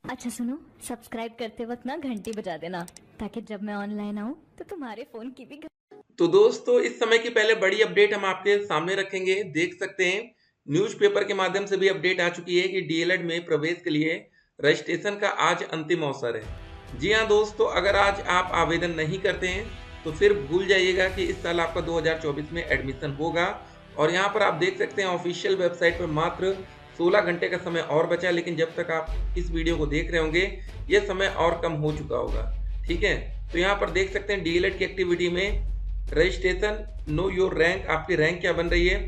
अच्छा सुनो, सब्सक्राइब करते वक्त ना घंटी बजा देना ताकि जब मैं ऑनलाइन आऊँ तो तुम्हारे फोन की भी तो दोस्तों इस समय की पहले बड़ी अपडेट हम आपके सामने रखेंगे। देख सकते हैं न्यूज़पेपर के माध्यम से भी अपडेट आ चुकी है कि डीएलएड में प्रवेश के लिए रजिस्ट्रेशन का आज अंतिम अवसर है। जी हाँ दोस्तों, अगर आज आप आवेदन नहीं करते हैं तो फिर भूल जाइएगा कि इस साल आपका 2024 में एडमिशन होगा। और यहाँ पर आप देख सकते हैं ऑफिशियल वेबसाइट पर मात्र 16 घंटे का समय और बचा है, लेकिन जब तक आप इस वीडियो को देख रहे होंगे ये समय और कम हो चुका होगा। ठीक है, तो यहाँ पर देख सकते हैं डीएलएड की एक्टिविटी में रजिस्ट्रेशन, नो योर रैंक, आपकी रैंक क्या बन रही है,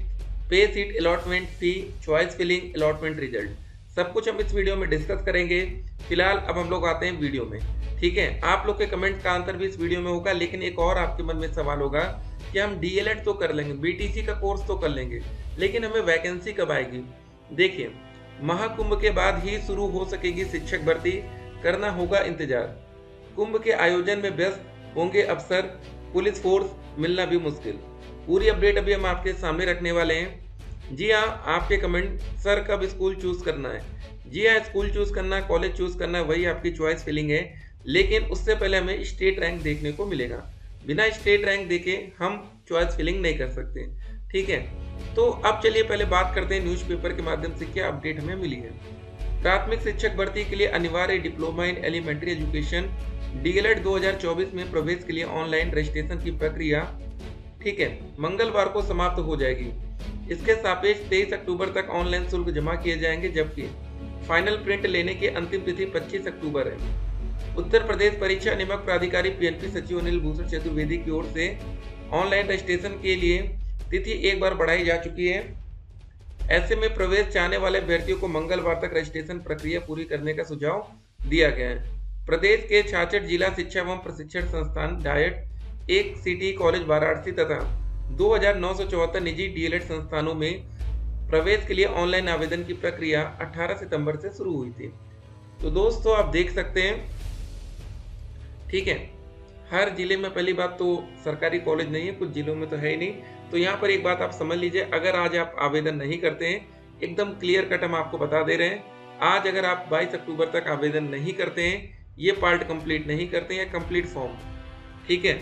पे सीट अलॉटमेंट फी, चॉइस फिलिंग, अलॉटमेंट रिजल्ट, सब कुछ हम इस वीडियो में डिस्कस करेंगे। फिलहाल अब हम लोग आते हैं वीडियो में। ठीक है, आप लोग के कमेंट का आंसर भी इस वीडियो में होगा, लेकिन एक और आपके मन में सवाल होगा कि हम डीएलएड तो कर लेंगे, बीटीसी का कोर्स तो कर लेंगे, लेकिन हमें वैकेंसी कब आएगी। देखिए, महाकुंभ के बाद ही शुरू हो सकेगी शिक्षक भर्ती, करना होगा इंतजार। कुंभ के आयोजन में व्यस्त होंगे अफसर, पुलिस फोर्स मिलना भी मुश्किल। पूरी अपडेट अभी हम आपके सामने रखने वाले हैं। जी हाँ, आपके कमेंट, सर कब स्कूल चूज करना है। जी हाँ, स्कूल चूज करना, कॉलेज चूज करना, वही आपकी चॉइस फिलिंग है, लेकिन उससे पहले हमें स्टेट रैंक देखने को मिलेगा। बिना स्टेट रैंक देखे हम चॉइस फिलिंग नहीं कर सकते। ठीक है, तो अब चलिए पहले बात करते हैं न्यूज़पेपर के माध्यम से क्या अपडेट हमें मिली है। प्राथमिक शिक्षक भर्ती के लिए अनिवार्य diploma in elementary education DElEd 2024 में प्रवेश के लिए ऑनलाइन रजिस्ट्रेशन की प्रक्रिया, ठीक है, मंगलवार को समाप्त हो जाएगी। इसके सापेक्ष 23 अक्टूबर तक ऑनलाइन शुल्क जमा किए जाएंगे, जबकि फाइनल प्रिंट लेने की अंतिम तिथि 25 अक्टूबर है। उत्तर प्रदेश परीक्षा नियामक प्राधिकारी पीएनपी सचिव अनिल भूषण चतुर्वेदी की ओर से ऑनलाइन रजिस्ट्रेशन के लिए तिथि एक बार बढ़ाई जा चुकी है। ऐसे में प्रवेश चाहने वाले अभ्यर्थियों को मंगलवार तक रजिस्ट्रेशन प्रक्रिया पूरी करने का सुझाव दिया गया है। प्रदेश के 66 जिला शिक्षा एवं प्रशिक्षण संस्थान डायट, एक सिटी कॉलेज वाराणसी तथा 2974 निजी डीएलएड संस्थानों में प्रवेश के लिए ऑनलाइन आवेदन की प्रक्रिया 18 सितंबर से शुरू हुई थी। तो दोस्तों आप देख सकते हैं, ठीक है, हर जिले में पहली बात तो सरकारी कॉलेज नहीं है, कुछ जिलों में तो है ही नहीं। तो यहाँ पर एक बात आप समझ लीजिए, अगर आज आप आवेदन नहीं करते हैं, एकदम क्लियर कट हम आपको बता दे रहे हैं, आज अगर आप 22 अक्टूबर तक आवेदन नहीं करते हैं, ये पार्ट कंप्लीट नहीं करते हैं, कंप्लीट फॉर्म, ठीक है,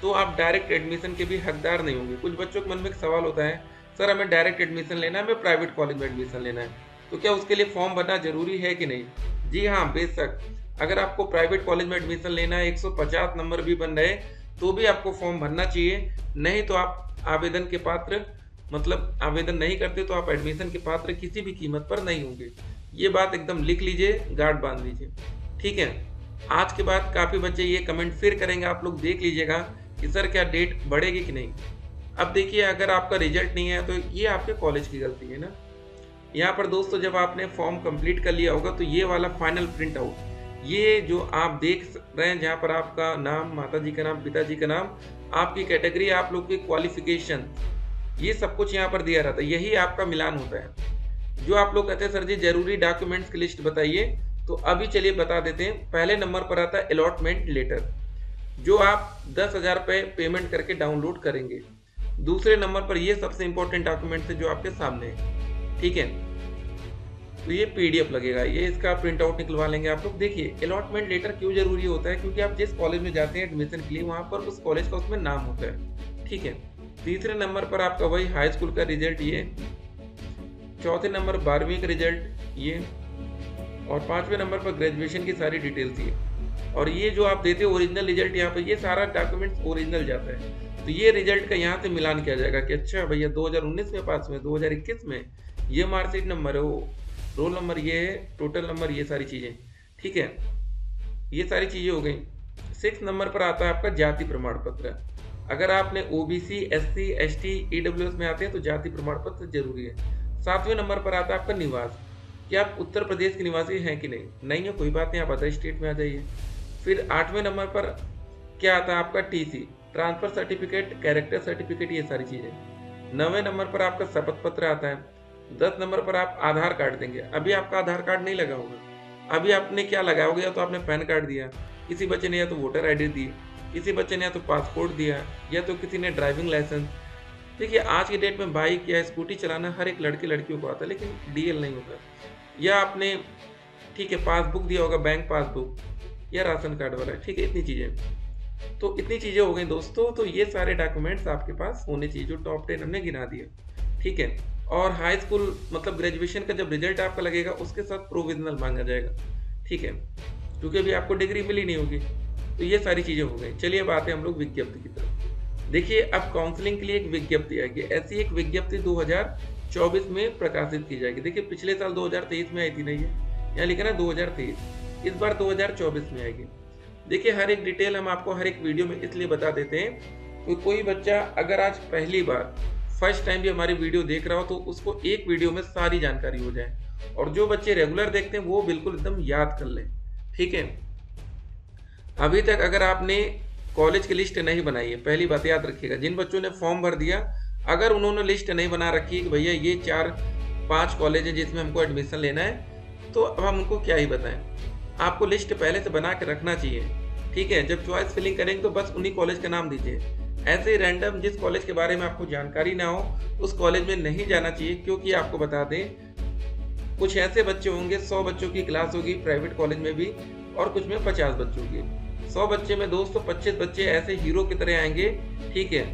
तो आप डायरेक्ट एडमिशन के भी हकदार नहीं होंगे। कुछ बच्चों के मन में एक सवाल होता है, सर हमें डायरेक्ट एडमिशन लेना है, हमें प्राइवेट कॉलेज में एडमिशन लेना है, तो क्या उसके लिए फॉर्म भरना जरूरी है कि नहीं। जी हाँ, बेशक, अगर आपको प्राइवेट कॉलेज में एडमिशन लेना है, 150 नंबर भी बन रहे, तो भी आपको फॉर्म भरना चाहिए, नहीं तो आप आवेदन के पात्र, मतलब आवेदन नहीं करते तो आप एडमिशन के पात्र किसी भी कीमत पर नहीं होंगे। ये बात एकदम लिख लीजिए, गार्ड बांध लीजिए। ठीक है, आज के बाद काफ़ी बच्चे ये कमेंट फिर करेंगे, आप लोग देख लीजिएगा कि सर क्या डेट बढ़ेगी कि नहीं। अब देखिए, अगर आपका रिजल्ट नहीं है तो ये आपके कॉलेज की गलती है ना। यहाँ पर दोस्तों जब आपने फॉर्म कंप्लीट कर लिया होगा तो ये वाला फाइनल प्रिंट आउट, ये जो आप देख रहे हैं, जहाँ पर आपका नाम, माता जी का नाम, पिताजी का नाम, आपकी कैटेगरी, आप लोग की क्वालिफिकेशन, ये सब कुछ यहाँ पर दिया रहता है, यही आपका मिलान होता है। जो आप लोग कहते हैं सर जी जरूरी डॉक्यूमेंट्स की लिस्ट बताइए, तो अभी चलिए बता देते हैं। पहले नंबर पर आता है अलॉटमेंट लेटर, जो आप 10,000 रुपये पेमेंट करके डाउनलोड करेंगे। दूसरे नंबर पर ये सबसे इंपॉर्टेंट डॉक्यूमेंट है जो आपके सामने है, ठीक है, तो ये पीडीएफ लगेगा, ये इसका प्रिंट आउट निकलवा लेंगे आप लोग। देखिए अलॉटमेंट लेटर क्यों जरूरी होता है, क्योंकि आप जिस कॉलेज में जाते हैं एडमिशन के लिए, वहाँ पर उस कॉलेज का उसमें नाम होता है। ठीक है, तीसरे नंबर पर आपका वही हाई स्कूल का रिजल्ट ये, चौथे नंबर 12वीं का रिजल्ट ये, और पांचवें नंबर पर ग्रेजुएशन की सारी डिटेल्स ये, और ये जो आप देते हो ओरिजिनल रिजल्ट, यहाँ पे ये सारा डॉक्यूमेंट्स ओरिजिनल जाता है। तो ये रिजल्ट का यहाँ से मिलान किया जाएगा कि अच्छा भैया 2019 में पास हुए, 2021 में ये मार्कशीट नंबर है, वो रोल नंबर ये है, टोटल नंबर, ये सारी चीज़ें। ठीक है, ये सारी चीज़ें हो गई। 6 नंबर पर आता है आपका जाति प्रमाण पत्र। अगर आपने ओबीसी, एससी, एसटी, ईडब्ल्यूएस में आते हैं तो जाति प्रमाण पत्र जरूरी है। 7वें नंबर पर आता है आपका निवास, कि आप उत्तर प्रदेश के निवासी हैं कि नहीं, नहीं है कोई बात नहीं, आप अदर स्टेट में आ जाइए। फिर 8वें नंबर पर क्या आता है आपका TC, transfer certificate, character certificate, ये सारी चीज़ें। 9वें नंबर पर आपका शपथ पत्र आता है। 10 नंबर पर आप आधार कार्ड देंगे। अभी आपका आधार कार्ड नहीं लगा होगा, अभी आपने क्या लगाया होगा, या तो आपने पैन कार्ड दिया, किसी बच्चे ने या तो वोटर आईडी दी, किसी बच्चे ने या तो पासपोर्ट दिया, या तो किसी ने ड्राइविंग लाइसेंस। देखिए आज की डेट में बाइक या स्कूटी चलाना हर एक लड़के लड़कियों को आता है, लेकिन डीएल नहीं होता। या आपने, ठीक है, पासबुक दिया होगा, बैंक पासबुक या राशन कार्ड वाला, ठीक है, इतनी चीज़ें। तो इतनी चीज़ें हो गई दोस्तों, तो ये सारे डॉक्यूमेंट्स आपके पास होने चाहिए, जो टॉप 10 हमने गिना दिए, ठीक है। और हाई स्कूल मतलब ग्रेजुएशन का जब रिजल्ट आपका लगेगा उसके साथ प्रोविजनल मांगा जाएगा, ठीक है, क्योंकि अभी आपको डिग्री मिली नहीं होगी। तो ये सारी चीज़ें हो गई। चलिए अब आते हैं हम लोग विज्ञप्ति की तरफ। देखिए, अब काउंसलिंग के लिए एक विज्ञप्ति आएगी, ऐसी एक विज्ञप्ति 2024 में प्रकाशित की जाएगी। देखिए, पिछले साल 2023 में आई थी, नहीं है, यहाँ लिखा ना 2023, इस बार 2024 में आएगी। देखिए, हर एक डिटेल हम आपको हर एक वीडियो में इसलिए बता देते हैं कि कोई बच्चा अगर आज पहली बार फर्स्ट टाइम भी हमारी वीडियो देख रहा हो तो उसको एक वीडियो में सारी जानकारी हो जाए, और जो बच्चे रेगुलर देखते हैं वो बिल्कुल एकदम याद कर लें, ठीक है। अभी तक अगर आपने कॉलेज की लिस्ट नहीं बनाई है, पहली बात याद रखिएगा, जिन बच्चों ने फॉर्म भर दिया, अगर उन्होंने लिस्ट नहीं बना रखी है कि भैया ये 4-5 कॉलेज है जिसमें हमको एडमिशन लेना है, तो अब हम उनको क्या ही बताएं। आपको लिस्ट पहले से बना के रखना चाहिए, ठीक है। जब चॉइस फिलिंग करेंगे तो बस उन्हीं कॉलेज का नाम दीजिए। ऐसे रैंडम जिस कॉलेज के बारे में आपको जानकारी ना हो उस कॉलेज में नहीं जाना चाहिए, क्योंकि आपको बता दें कुछ ऐसे बच्चे होंगे, 100 बच्चों की क्लास होगी प्राइवेट कॉलेज में भी, और कुछ में 50 बच्चों की। 100 बच्चे में दोस्तों 25 बच्चे ऐसे हीरो की तरह आएंगे, ठीक है।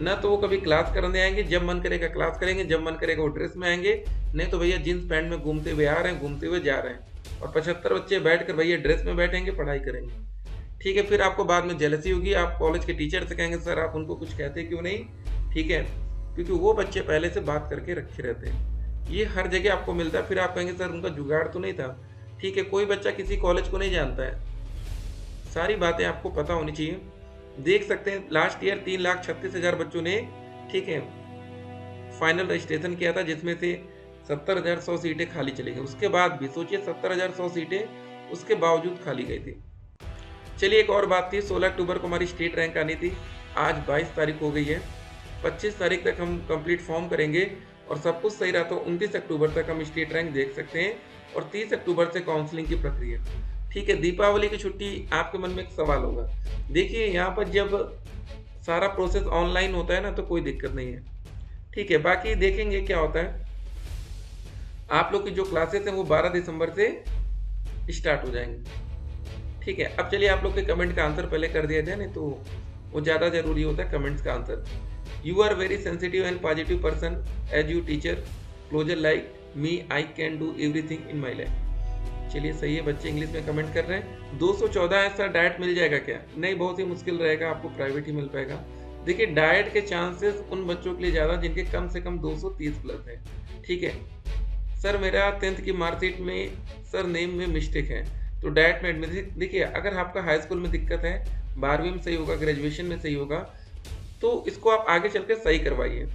न तो वो कभी क्लास करने आएंगे, जब मन करेगा क्लास करेंगे, जब मन करेगा वो ड्रेस में आएंगे, नहीं तो भैया जींस पैंट में घूमते हुए आ रहे हैं, घूमते हुए जा रहे हैं। और 75 बच्चे बैठकर भैया ड्रेस में बैठेंगे, पढ़ाई करेंगे, ठीक है। फिर आपको बाद में जेलसी होगी, आप कॉलेज के टीचर से कहेंगे सर आप उनको कुछ कहते क्यों नहीं, ठीक है, क्योंकि वो बच्चे पहले से बात करके रखे रहते हैं। ये हर जगह आपको मिलता है। फिर आप कहेंगे सर उनका जुगाड़ तो नहीं था, ठीक है। कोई बच्चा किसी कॉलेज को नहीं जानता है, सारी बातें आपको पता होनी चाहिए। देख सकते हैं लास्ट ईयर 3,36,000 बच्चों ने, ठीक है, फाइनल रजिस्ट्रेशन किया था, जिसमें से 70,100 सीटें खाली चली गई। उसके बाद भी सोचिए 70,100 सीटें उसके बावजूद खाली गई थी। चलिए एक और बात थी, 16 अक्टूबर को हमारी स्टेट रैंक आनी थी, आज 22 तारीख हो गई है। 25 तारीख तक हम कंप्लीट फॉर्म करेंगे और सब कुछ सही रहा तो 29 अक्टूबर तक हम स्टेट रैंक देख सकते हैं, और 30 अक्टूबर से काउंसलिंग की प्रक्रिया, ठीक है। दीपावली की छुट्टी, आपके मन में एक सवाल होगा। देखिए यहाँ पर जब सारा प्रोसेस ऑनलाइन होता है ना तो कोई दिक्कत नहीं है, ठीक है। बाकी देखेंगे क्या होता है। आप लोग की जो क्लासेस हैं वो 12 दिसंबर से स्टार्ट हो जाएंगे, ठीक है। अब चलिए आप लोग के कमेंट का आंसर पहले कर दिया जाए, नहीं तो वो ज़्यादा जरूरी होता है कमेंट्स का answer. You are very sensitive and positive person as you teacher closer like me, I can do everything in my life. चलिए सही है, बच्चे इंग्लिश में कमेंट कर रहे हैं। 214 है सर, डाइट मिल जाएगा क्या? नहीं, बहुत ही मुश्किल रहेगा, आपको प्राइवेट ही मिल पाएगा। देखिए डाइट के चांसेस उन बच्चों के लिए ज़्यादा जिनके कम से कम 230 प्लस है, ठीक है। सर मेरा 10th की मार्कशीट में सर नेम में मिस्टेक है, तो डाइट में एडमिशन। देखिए अगर आपका हाई स्कूल में दिक्कत है, 12वीं में सही होगा, ग्रेजुएशन में सही होगा, तो इसको आप आगे चल के सही करवाइए।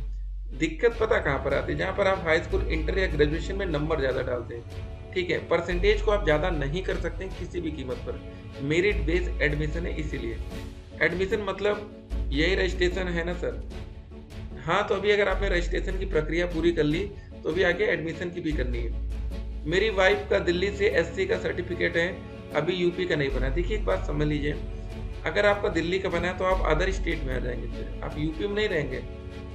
दिक्कत पता कहाँ पर आती है, जहाँ पर आप हाई स्कूल, इंटर या ग्रेजुएशन में नंबर ज़्यादा डालते हैं, ठीक है। परसेंटेज को आप ज़्यादा नहीं कर सकते किसी भी कीमत पर, मेरिट बेस्ड एडमिशन है, इसीलिए एडमिशन मतलब यही रजिस्ट्रेशन है ना सर। हाँ, तो अभी अगर आपने रजिस्ट्रेशन की प्रक्रिया पूरी कर ली तो अभी आगे एडमिशन की भी करनी है। मेरी वाइफ का दिल्ली से एससी का सर्टिफिकेट है, अभी यूपी का नहीं बना। देखिए एक बात समझ लीजिए, अगर आपका दिल्ली का बना है तो आप अदर स्टेट में आ जाएंगे, फिर आप यूपी में नहीं रहेंगे,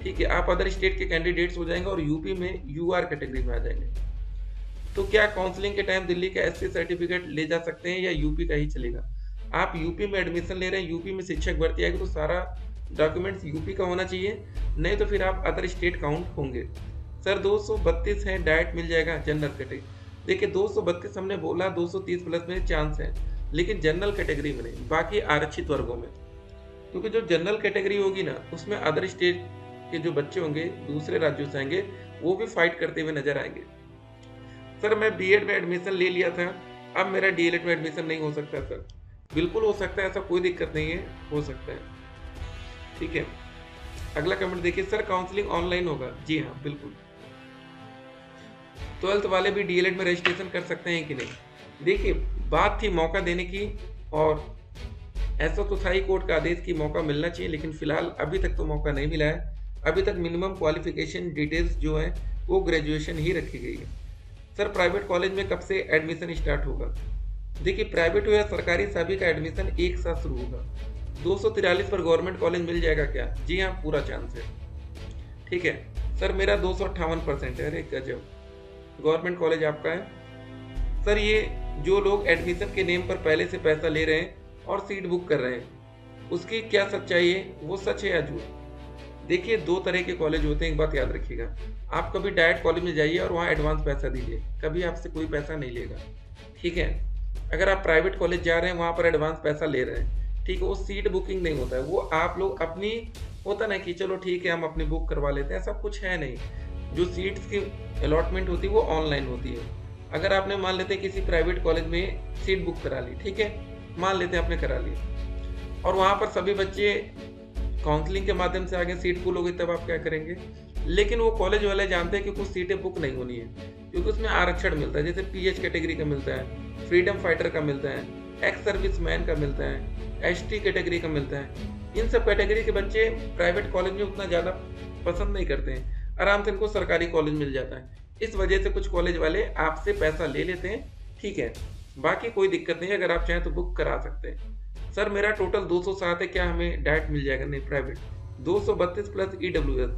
ठीक है। आप अदर स्टेट के कैंडिडेट्स हो जाएंगे और यूपी में यूआर कैटेगरी में आ जाएंगे। तो क्या काउंसलिंग के टाइम दिल्ली का एससी सर्टिफिकेट ले जा सकते हैं या यूपी का ही चलेगा? आप यूपी में एडमिशन ले रहे हैं, यूपी में शिक्षक भर्ती आएगी तो सारा डॉक्यूमेंट्स यूपी का होना चाहिए, नहीं तो फिर आप अदर स्टेट काउंट होंगे। सर 232 है, डाइट मिल जाएगा जनरल कैटेगरी। देखिए 232 हमने बोला, 230 प्लस में चांस है, लेकिन जनरल कैटेगरी में नहीं, बाकी आरक्षित वर्गों में। क्योंकि जो जनरल कैटेगरी होगी ना उसमें अदर स्टेट के जो बच्चे होंगे, दूसरे राज्यों से आएंगे, वो भी फाइट करते हुए नजर आएंगे। सर मैं बीएड में एडमिशन ले लिया था, अब मेरा डीएलएड में एडमिशन नहीं हो सकता। सर बिल्कुल हो सकता है, ऐसा कोई दिक्कत नहीं है, हो सकता है, ठीक है। अगला कमेंट देखिए, सर काउंसलिंग ऑनलाइन होगा? जी हाँ बिल्कुल। 12th वाले भी डीएलएड में रजिस्ट्रेशन कर सकते हैं कि नहीं? देखिए बात थी मौका देने की, और ऐसा तो हाई कोर्ट का आदेश की मौका मिलना चाहिए, लेकिन फिलहाल अभी तक तो मौका नहीं मिला है। अभी तक मिनिमम क्वालिफिकेशन डिटेल्स जो है वो ग्रेजुएशन ही रखी गई है। सर प्राइवेट कॉलेज में कब से एडमिशन स्टार्ट होगा? देखिए प्राइवेट हो या सरकारी, सभी का एडमिशन एक साथ शुरू होगा। 243 पर गवर्नमेंट कॉलेज मिल जाएगा क्या? जी हाँ, पूरा चांस है, ठीक है। सर मेरा 258% है, अरे गजब, गवर्नमेंट कॉलेज आपका है। सर ये जो लोग एडमिशन के नेम पर पहले से पैसा ले रहे हैं और सीट बुक कर रहे हैं, उसकी क्या सच्चाई है, वो सच है या झूठ? देखिए, दो तरह के कॉलेज होते हैं, एक बात याद रखिएगा। आप कभी डायरेक्ट कॉलेज में जाइए और वहाँ एडवांस पैसा दीजिए, कभी आपसे कोई पैसा नहीं लेगा, ठीक है। अगर आप प्राइवेट कॉलेज जा रहे हैं, वहाँ पर एडवांस पैसा ले रहे हैं, ठीक है, वो सीट बुकिंग नहीं होता है, वो आप लोग अपनी होता ना कि चलो ठीक है हम अपनी बुक करवा लेते हैं, ऐसा कुछ है नहीं। जो सीट्स की अलॉटमेंट होती है वो ऑनलाइन होती है। अगर आपने मान लेते हैं किसी प्राइवेट कॉलेज में सीट बुक करा ली, ठीक है, मान लेते हैं आपने करा ली, और वहाँ पर सभी बच्चे काउंसलिंग के माध्यम से आगे सीट फुल होगी, तब आप क्या करेंगे? लेकिन वो कॉलेज वाले जानते हैं कि कुछ सीटें बुक नहीं होनी है, क्योंकि उसमें आरक्षण मिलता है, जैसे पीएच कैटेगरी का मिलता है, फ्रीडम फाइटर का मिलता है, एक्स सर्विस मैन का मिलता है, एसटी कैटेगरी का मिलता है। इन सब कैटेगरी के बच्चे प्राइवेट कॉलेज में उतना ज़्यादा पसंद नहीं करते हैं, आराम से इनको सरकारी कॉलेज मिल जाता है। इस वजह से कुछ कॉलेज वाले आपसे पैसा ले लेते हैं, ठीक है। बाकी कोई दिक्कत नहीं है, अगर आप चाहें तो बुक करा सकते हैं। सर मेरा टोटल 207 है, क्या हमें डायरेक्ट मिल जाएगा? नहीं, प्राइवेट 232 प्लस ईडब्ल्यूएस।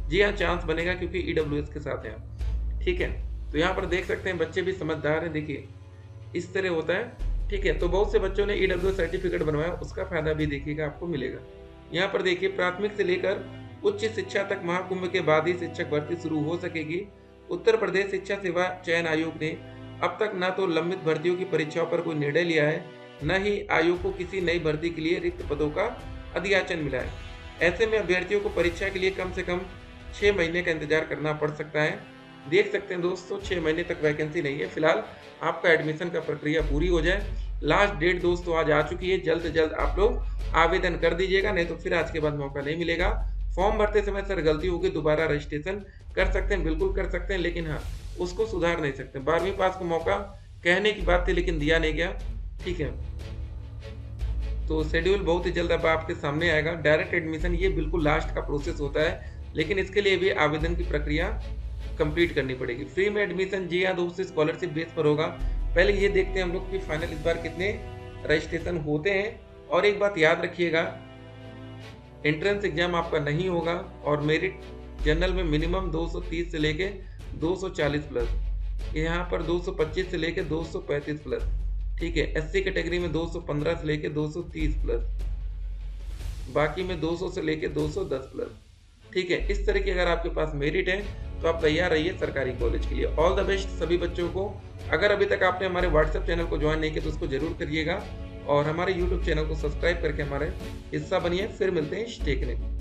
जी हाँ, चांस बनेगा क्योंकि ईडब्ल्यूएस के साथ है आप, ठीक है। तो यहाँ पर देख सकते हैं बच्चे भी समझदार हैं, देखिए इस तरह होता है, ठीक है। तो बहुत से बच्चों ने ईडब्ल्यूएस सर्टिफिकेट बनवाया, उसका फायदा भी देखिएगा आपको मिलेगा। यहाँ पर देखिए, प्राथमिक से लेकर उच्च शिक्षा तक महाकुंभ के बाद ही शिक्षक भर्ती शुरू हो सकेगी। उत्तर प्रदेश शिक्षा सेवा चयन आयोग ने अब तक न तो लंबित भर्तियों की परीक्षाओं पर कोई निर्णय लिया है, न ही आयोग को किसी नई भर्ती के लिए रिक्त पदों का अधियाचन मिला है। ऐसे में अभ्यर्थियों को परीक्षा के लिए कम से कम 6 महीने का इंतजार करना पड़ सकता है। देख सकते हैं दोस्तों, 6 महीने तक वैकेंसी नहीं है। फिलहाल आपका एडमिशन का प्रक्रिया पूरी हो जाए। लास्ट डेट दोस्तों आज आ चुकी है, जल्द से जल्द आप लोग आवेदन कर दीजिएगा, नहीं तो फिर आज के बाद मौका नहीं मिलेगा। फॉर्म भरते समय सर गलती होगी, दोबारा रजिस्ट्रेशन कर सकते हैं, बिल्कुल कर सकते हैं, लेकिन हाँ उसको सुधार नहीं सकते। 12वीं पास को मौका कहने की बात थी लेकिन दिया नहीं गया, ठीक है। तो शेड्यूल बहुत ही जल्द अब आपके सामने आएगा। डायरेक्ट एडमिशन ये बिल्कुल लास्ट का प्रोसेस होता है, लेकिन इसके लिए भी आवेदन की प्रक्रिया कंप्लीट करनी पड़ेगी। फ्री में एडमिशन जी हाँ दोस्तों स्कॉलरशिप बेस पर होगा। पहले ये देखते हैं हम लोग कि फाइनल इस बार कितने रजिस्ट्रेशन होते हैं। और एक बात याद रखिएगा, एंट्रेंस एग्जाम आपका नहीं होगा और मेरिट जनरल में मिनिमम 230 से लेके 240 प्लस, यहाँ पर 225 से लेके 235 प्लस, ठीक है। एससी कैटेगरी में 215 से लेके 230 प्लस, बाकी में 200 से लेके 210 प्लस, ठीक है। इस तरह की अगर आपके पास मेरिट है तो आप तैयार रहिए सरकारी कॉलेज के लिए। ऑल द बेस्ट सभी बच्चों को। अगर अभी तक आपने हमारे व्हाट्सएप चैनल को ज्वाइन नहीं किया तो उसको जरूर करिएगा और हमारे यूट्यूब चैनल को सब्सक्राइब करके हमारे हिस्सा बनिए। फिर मिलते हैं, स्टे कनेक्टेड।